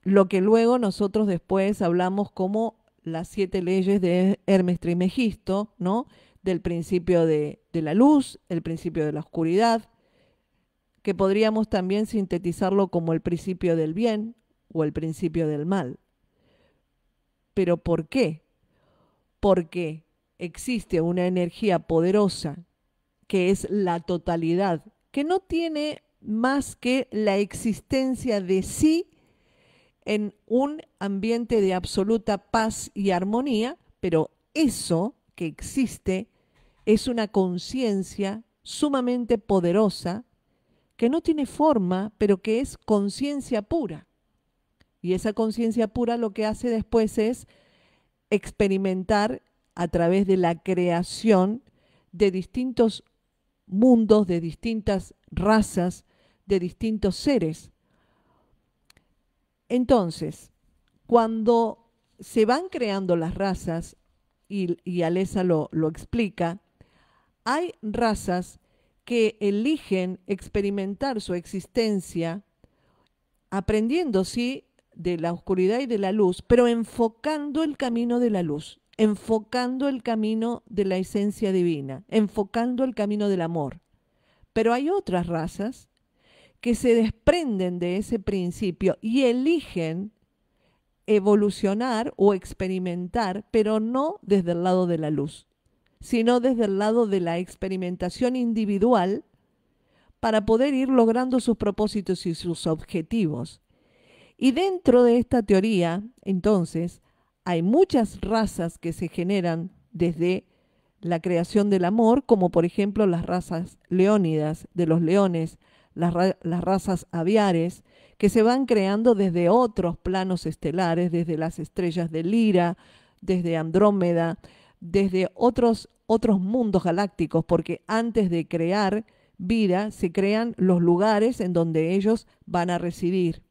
lo que luego nosotros después hablamos como las 7 leyes de Hermes Trismegisto, ¿no? Del principio de la luz, el principio de la oscuridad, que podríamos también sintetizarlo como el principio del bien o el principio del mal. ¿Pero por qué? Porque existe una energía poderosa que es la totalidad, que no tiene más que la existencia de sí en un ambiente de absoluta paz y armonía, pero eso que existe es una conciencia sumamente poderosa que no tiene forma, pero que es conciencia pura. Y esa conciencia pura lo que hace después es experimentar a través de la creación de distintos mundos, de distintas razas, de distintos seres. Entonces, cuando se van creando las razas, y Alessa lo explica, hay razas que eligen experimentar su existencia aprendiendo, sí, de la oscuridad y de la luz, pero enfocando el camino de la luz, enfocando el camino de la esencia divina, enfocando el camino del amor. Pero hay otras razas que se desprenden de ese principio y eligen evolucionar o experimentar, pero no desde el lado de la luz, sino desde el lado de la experimentación individual para poder ir logrando sus propósitos y sus objetivos. Y dentro de esta teoría, entonces, hay muchas razas que se generan desde la creación del amor, como por ejemplo las razas leónidas de los leones, las razas aviares, que se van creando desde otros planos estelares, desde las estrellas de Lira, desde Andrómeda, desde otros mundos galácticos, porque antes de crear vida se crean los lugares en donde ellos van a residir.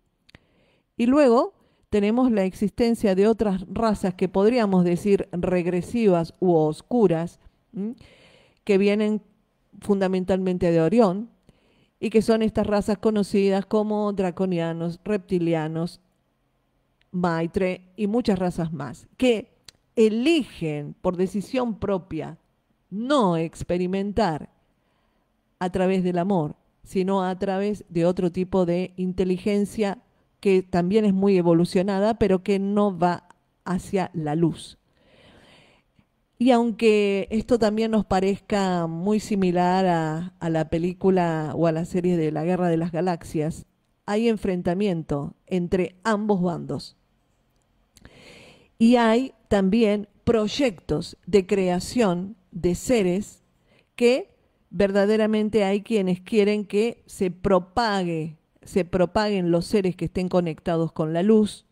Y luego tenemos la existencia de otras razas que podríamos decir regresivas u oscuras, que vienen fundamentalmente de Orión, y que son estas razas conocidas como draconianos, reptilianos, Maitre y muchas razas más, que eligen por decisión propia no experimentar a través del amor, sino a través de otro tipo de inteligencia que también es muy evolucionada, pero que no va hacia la luz. Y aunque esto también nos parezca muy similar a la película o a la serie de la Guerra de las Galaxias, hay enfrentamiento entre ambos bandos. Y hay también proyectos de creación de seres que verdaderamente hay quienes quieren que se propaguen los seres que estén conectados con la luz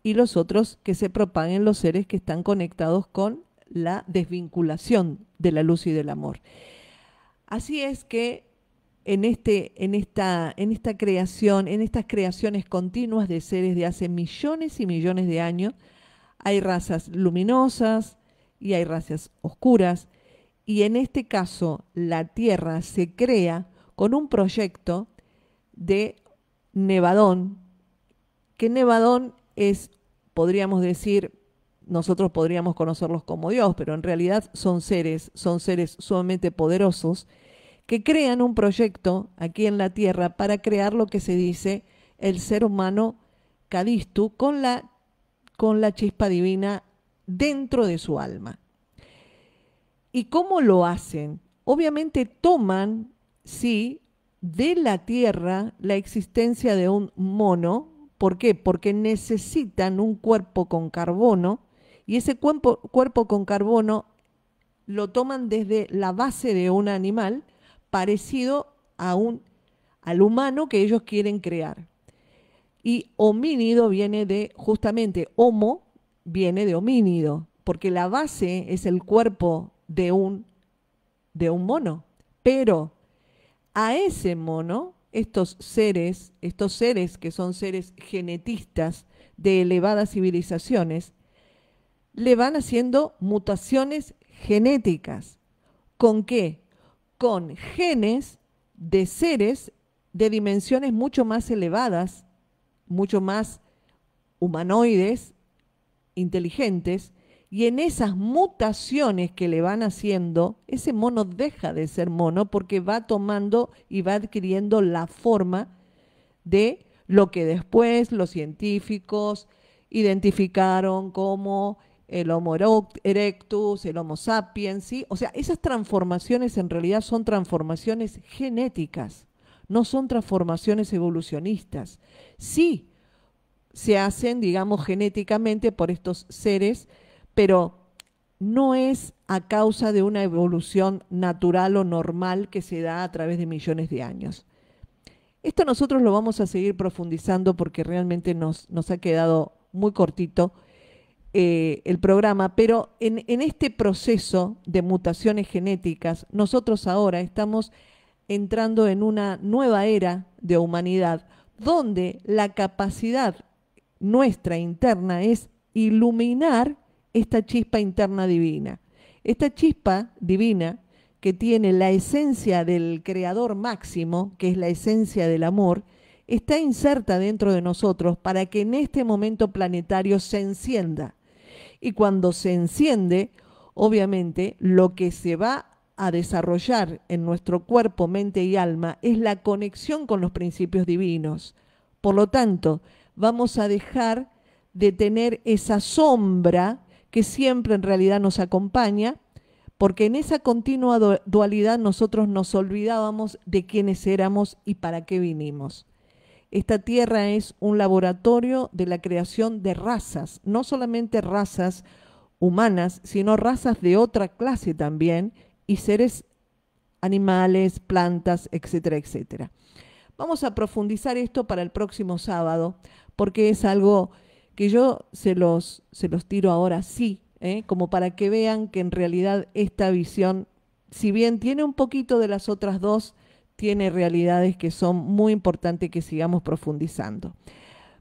y los otros que se propaguen los seres que están conectados con la desvinculación de la luz y del amor. Así es que en esta creación, en estas creaciones continuas de seres de hace millones y millones de años, hay razas luminosas y hay razas oscuras, y en este caso la Tierra se crea con un proyecto de Nevadón, que Nevadón es, podríamos decir, nosotros podríamos conocerlos como Dios, pero en realidad son seres sumamente poderosos que crean un proyecto aquí en la Tierra para crear lo que se dice el ser humano Cadistu con la chispa divina dentro de su alma. ¿Y cómo lo hacen? Obviamente toman, sí, de la Tierra la existencia de un mono. ¿Por qué? Porque necesitan un cuerpo con carbono, y ese cuerpo con carbono lo toman desde la base de un animal parecido al humano que ellos quieren crear. Y homínido viene de justamente homo, viene de homínido, porque la base es el cuerpo de un mono. Pero a ese mono, estos seres que son seres genetistas de elevadas civilizaciones, le van haciendo mutaciones genéticas. ¿Con qué? Con genes de seres de dimensiones mucho más elevadas, mucho más humanoides, inteligentes, y en esas mutaciones que le van haciendo, ese mono deja de ser mono porque va tomando y va adquiriendo la forma de lo que después los científicos identificaron como el Homo erectus, el Homo sapiens, ¿sí? O sea, esas transformaciones en realidad son transformaciones genéticas, no son transformaciones evolucionistas. Sí, se hacen, digamos, genéticamente por estos seres, pero no es a causa de una evolución natural o normal que se da a través de millones de años. Esto nosotros lo vamos a seguir profundizando porque realmente nos ha quedado muy cortito el programa, pero en este proceso de mutaciones genéticas, nosotros ahora estamos entrando en una nueva era de humanidad, donde la capacidad nuestra interna es iluminar esta chispa interna divina. Esta chispa divina que tiene la esencia del creador máximo, que es la esencia del amor, está inserta dentro de nosotros para que en este momento planetario se encienda. Y cuando se enciende, obviamente, lo que se va a desarrollar en nuestro cuerpo, mente y alma es la conexión con los principios divinos. Por lo tanto, vamos a dejar de tener esa sombra que siempre en realidad nos acompaña, porque en esa continua dualidad nosotros nos olvidábamos de quiénes éramos y para qué vinimos. Esta tierra es un laboratorio de la creación de razas, no solamente razas humanas, sino razas de otra clase también, y seres animales, plantas, etcétera, etcétera. Vamos a profundizar esto para el próximo sábado, porque es algo que yo se los tiro ahora sí, como para que vean que en realidad esta visión, si bien tiene un poquito de las otras dos, tiene realidades que son muy importantes que sigamos profundizando.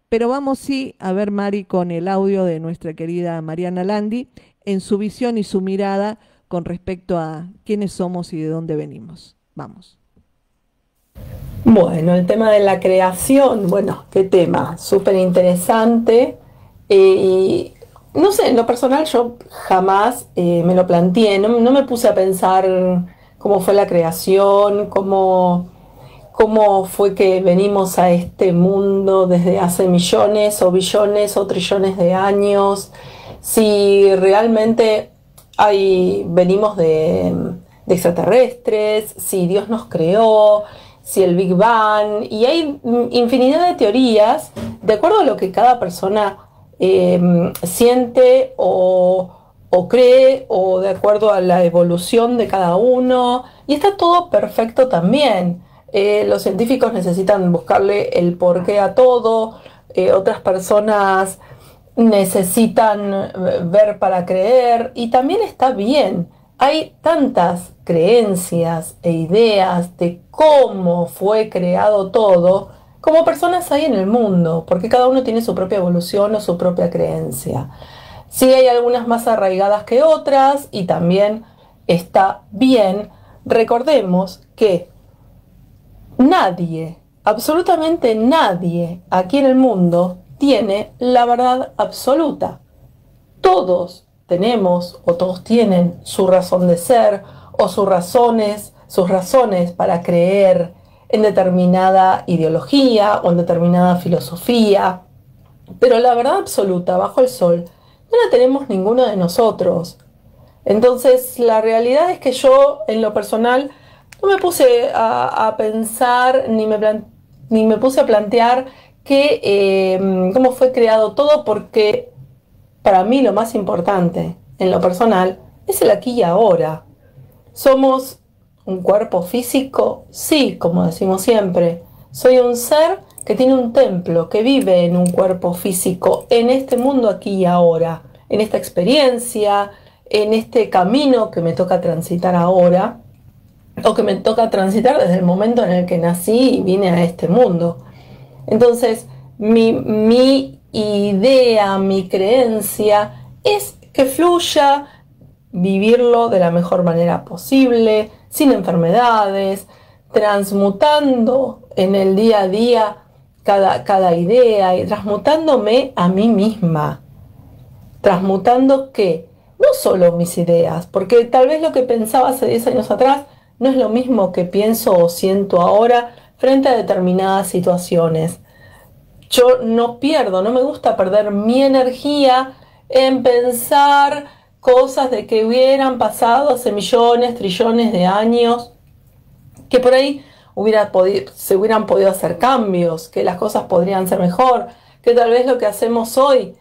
Pero vamos sí a ver, Mari, con el audio de nuestra querida Mariana Landi, en su visión y su mirada con respecto a quiénes somos y de dónde venimos. Vamos. Bueno, el tema de la creación, bueno, qué tema, súper interesante. Y no sé, en lo personal yo jamás me lo planteé, no me puse a pensar cómo fue la creación, cómo fue que venimos a este mundo desde hace millones o billones o trillones de años, si realmente venimos de extraterrestres, si Dios nos creó, si el Big Bang, y hay infinidad de teorías de acuerdo a lo que cada persona siente o cree, o de acuerdo a la evolución de cada uno, y está todo perfecto también. Los científicos necesitan buscarle el porqué a todo, otras personas necesitan ver para creer, y también está bien. Hay tantas creencias e ideas de cómo fue creado todo, como personas hay en el mundo, porque cada uno tiene su propia evolución o su propia creencia. Sí, hay algunas más arraigadas que otras, y también está bien. Recordemos que nadie, absolutamente nadie aquí en el mundo tiene la verdad absoluta. Todos tenemos o todos tienen su razón de ser o sus razones para creer en determinada ideología o en determinada filosofía, pero la verdad absoluta bajo el sol no la tenemos ninguno de nosotros. Entonces la realidad es que yo en lo personal no me puse a pensar ni me puse a plantear cómo fue creado todo, porque para mí lo más importante en lo personal es el aquí y ahora. ¿Somos un cuerpo físico? Sí, como decimos siempre. Soy un ser que tiene un templo, que vive en un cuerpo físico, en este mundo aquí y ahora. en esta experiencia, en este camino que me toca transitar ahora, o que me toca transitar desde el momento en el que nací y vine a este mundo. Entonces, mi idea, mi creencia es que fluya, vivirlo de la mejor manera posible, sin enfermedades, transmutando en el día a día cada idea y transmutándome a mí misma. Transmutando ¿qué? No solo mis ideas, porque tal vez lo que pensaba hace 10 años atrás no es lo mismo que pienso o siento ahora frente a determinadas situaciones. Yo no me gusta perder mi energía en pensar cosas de que hubieran pasado hace millones, trillones de años, que por ahí se hubieran podido hacer cambios, que las cosas podrían ser mejor, que tal vez lo que hacemos hoy,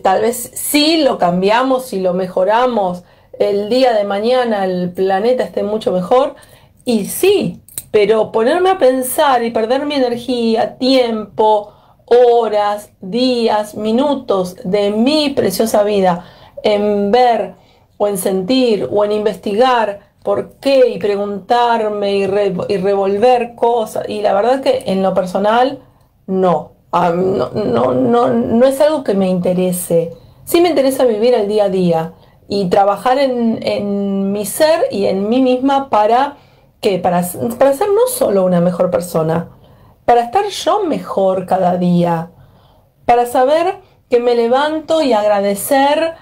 tal vez sí lo cambiamos y lo mejoramos, el día de mañana el planeta esté mucho mejor, y sí, pero ponerme a pensar y perder mi energía, tiempo, horas, días, minutos de mi preciosa vida en ver o en sentir o en investigar por qué y preguntarme y revolver cosas, y la verdad que en lo personal no es algo que me interese. Sí me interesa vivir el día a día y trabajar en mi ser y en mí misma para ser no solo una mejor persona, para estar yo mejor cada día, para saber que me levanto y agradecerle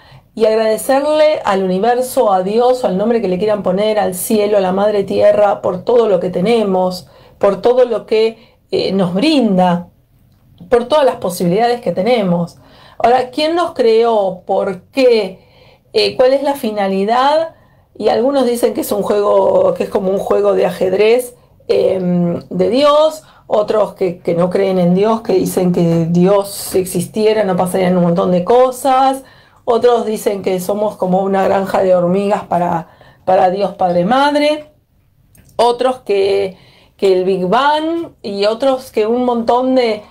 al universo, a Dios, o al nombre que le quieran poner, al cielo, a la madre tierra, por todo lo que tenemos, por todo lo que nos brinda, por todas las posibilidades que tenemos. Ahora, ¿quién nos creó? ¿Por qué? ¿Cuál es la finalidad? Y algunos dicen que es un juego, que es como un juego de ajedrez de Dios, otros que no creen en Dios, que dicen que Dios si existiera no pasarían un montón de cosas, otros dicen que somos como una granja de hormigas para Dios Padre Madre, otros que el Big Bang, y otros que un montón de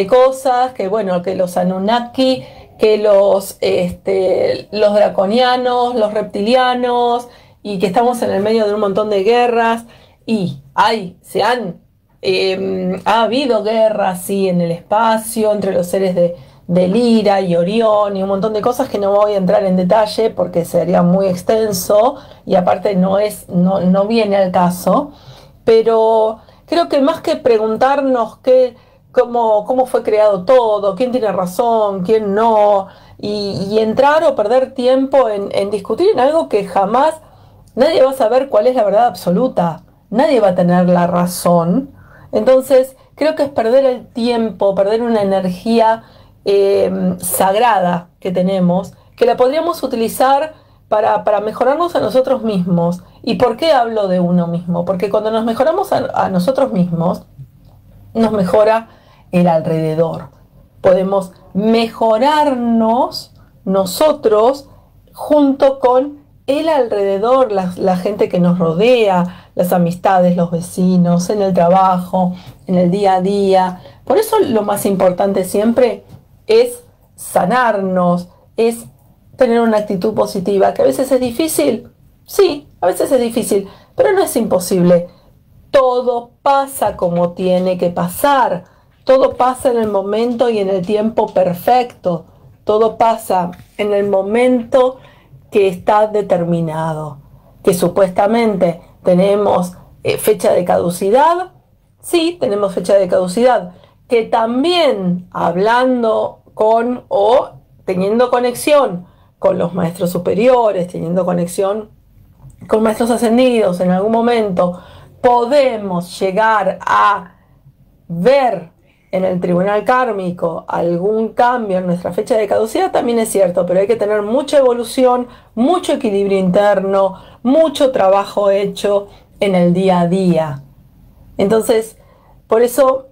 cosas, que bueno, que los Anunnaki, que los draconianos, los reptilianos, y que estamos en el medio de un montón de guerras, y ha habido guerras, sí, en el espacio, entre los seres de Lira y Orión, y un montón de cosas que no voy a entrar en detalle porque sería muy extenso, y aparte no viene al caso, pero creo que más que preguntarnos cómo fue creado todo, quién tiene razón, quién no, y entrar o perder tiempo en discutir en algo que jamás nadie va a saber cuál es la verdad absoluta, nadie va a tener la razón. Entonces creo que es perder el tiempo, perder una energía sagrada que tenemos, que la podríamos utilizar para mejorarnos a nosotros mismos. ¿Y por qué hablo de uno mismo? Porque cuando nos mejoramos a nosotros mismos, nos mejora el alrededor. Podemos mejorarnos nosotros junto con el alrededor, la gente que nos rodea, las amistades, los vecinos, en el trabajo, en el día a día. Por eso lo más importante siempre es sanarnos, es tener una actitud positiva, que a veces es difícil, sí, a veces es difícil, pero no es imposible. Todo pasa como tiene que pasar, todo pasa en el momento y en el tiempo perfecto, todo pasa en el momento que está determinado, que supuestamente tenemos fecha de caducidad, sí, tenemos fecha de caducidad, que también hablando con o teniendo conexión con los maestros superiores, teniendo conexión con maestros ascendidos, en algún momento podemos llegar a ver en el tribunal kármico algún cambio en nuestra fecha de caducidad, también es cierto, pero hay que tener mucha evolución, mucho equilibrio interno, mucho trabajo hecho en el día a día. Entonces, por eso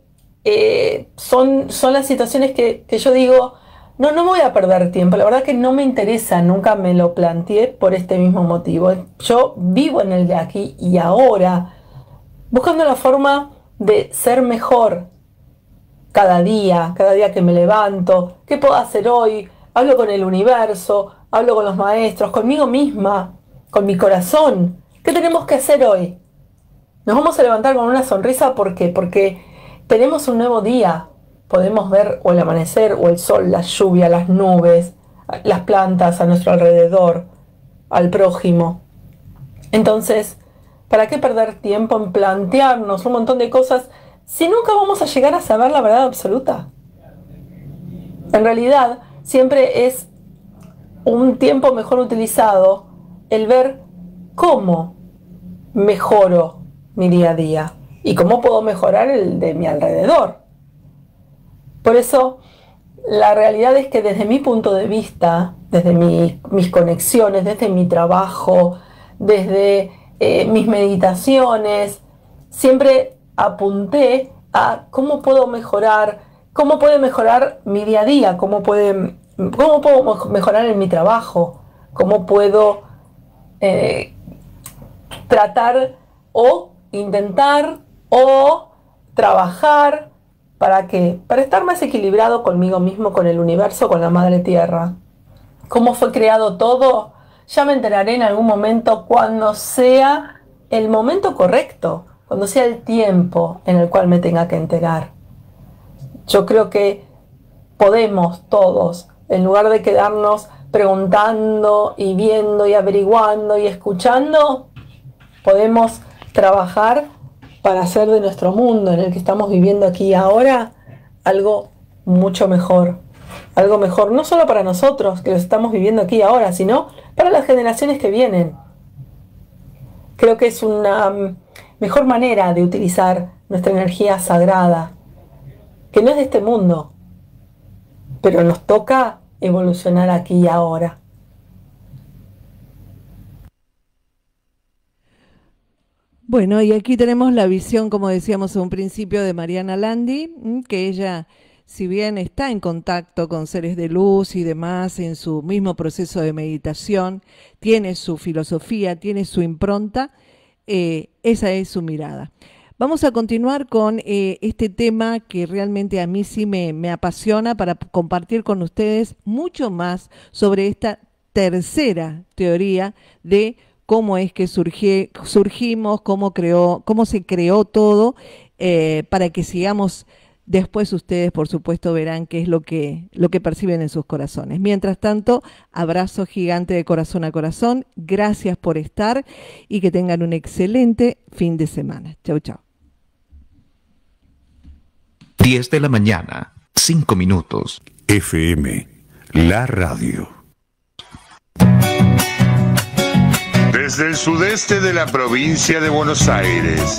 son las situaciones que yo digo, no voy a perder tiempo, la verdad que no me interesa, nunca me lo planteé por este mismo motivo. Yo vivo en el de aquí y ahora, buscando la forma de ser mejor cada día que me levanto, qué puedo hacer hoy hablo con el universo, hablo con los maestros, conmigo misma, con mi corazón. ¿Qué tenemos que hacer hoy? Nos vamos a levantar con una sonrisa, ¿por qué? Porque tenemos un nuevo día. Podemos ver o el amanecer, o el sol, la lluvia, las nubes, las plantas a nuestro alrededor, al prójimo. Entonces, ¿para qué perder tiempo en plantearnos un montón de cosas si nunca vamos a llegar a saber la verdad absoluta? En realidad, siempre es un tiempo mejor utilizado el ver cómo mejoro mi día a día y cómo puedo mejorar el de mi alrededor. Por eso, la realidad es que desde mi punto de vista, desde mis conexiones, desde mi trabajo, desde mis meditaciones, siempre apunté a cómo puedo mejorar, cómo puede mejorar mi día a día, cómo puedo mejorar en mi trabajo, cómo puedo tratar o intentar o trabajar. ¿Para qué? Para estar más equilibrado conmigo mismo, con el universo, con la Madre Tierra. ¿Cómo fue creado todo? Ya me enteraré en algún momento, cuando sea el momento correcto, cuando sea el tiempo en el cual me tenga que enterar. Yo creo que podemos todos, en lugar de quedarnos preguntando y viendo y averiguando y escuchando, podemos trabajar para hacer de nuestro mundo en el que estamos viviendo aquí y ahora algo mucho mejor. Algo mejor, no solo para nosotros que lo estamos viviendo aquí y ahora, sino para las generaciones que vienen. Creo que es una mejor manera de utilizar nuestra energía sagrada, que no es de este mundo, pero nos toca evolucionar aquí y ahora. Bueno, y aquí tenemos la visión, como decíamos en un principio, de Mariana Landi, que ella, si bien está en contacto con seres de luz y demás en su mismo proceso de meditación, tiene su filosofía, tiene su impronta, esa es su mirada. Vamos a continuar con este tema que realmente a mí sí me apasiona, para compartir con ustedes mucho más sobre esta tercera teoría de cómo es que surgimos, cómo se creó todo, para que sigamos. Después ustedes, por supuesto, verán qué es lo que perciben en sus corazones. Mientras tanto, abrazo gigante de corazón a corazón. Gracias por estar y que tengan un excelente fin de semana. Chau, chau. 10 de la mañana, 5 minutos. FM, la radio. Desde el sudeste de la provincia de Buenos Aires.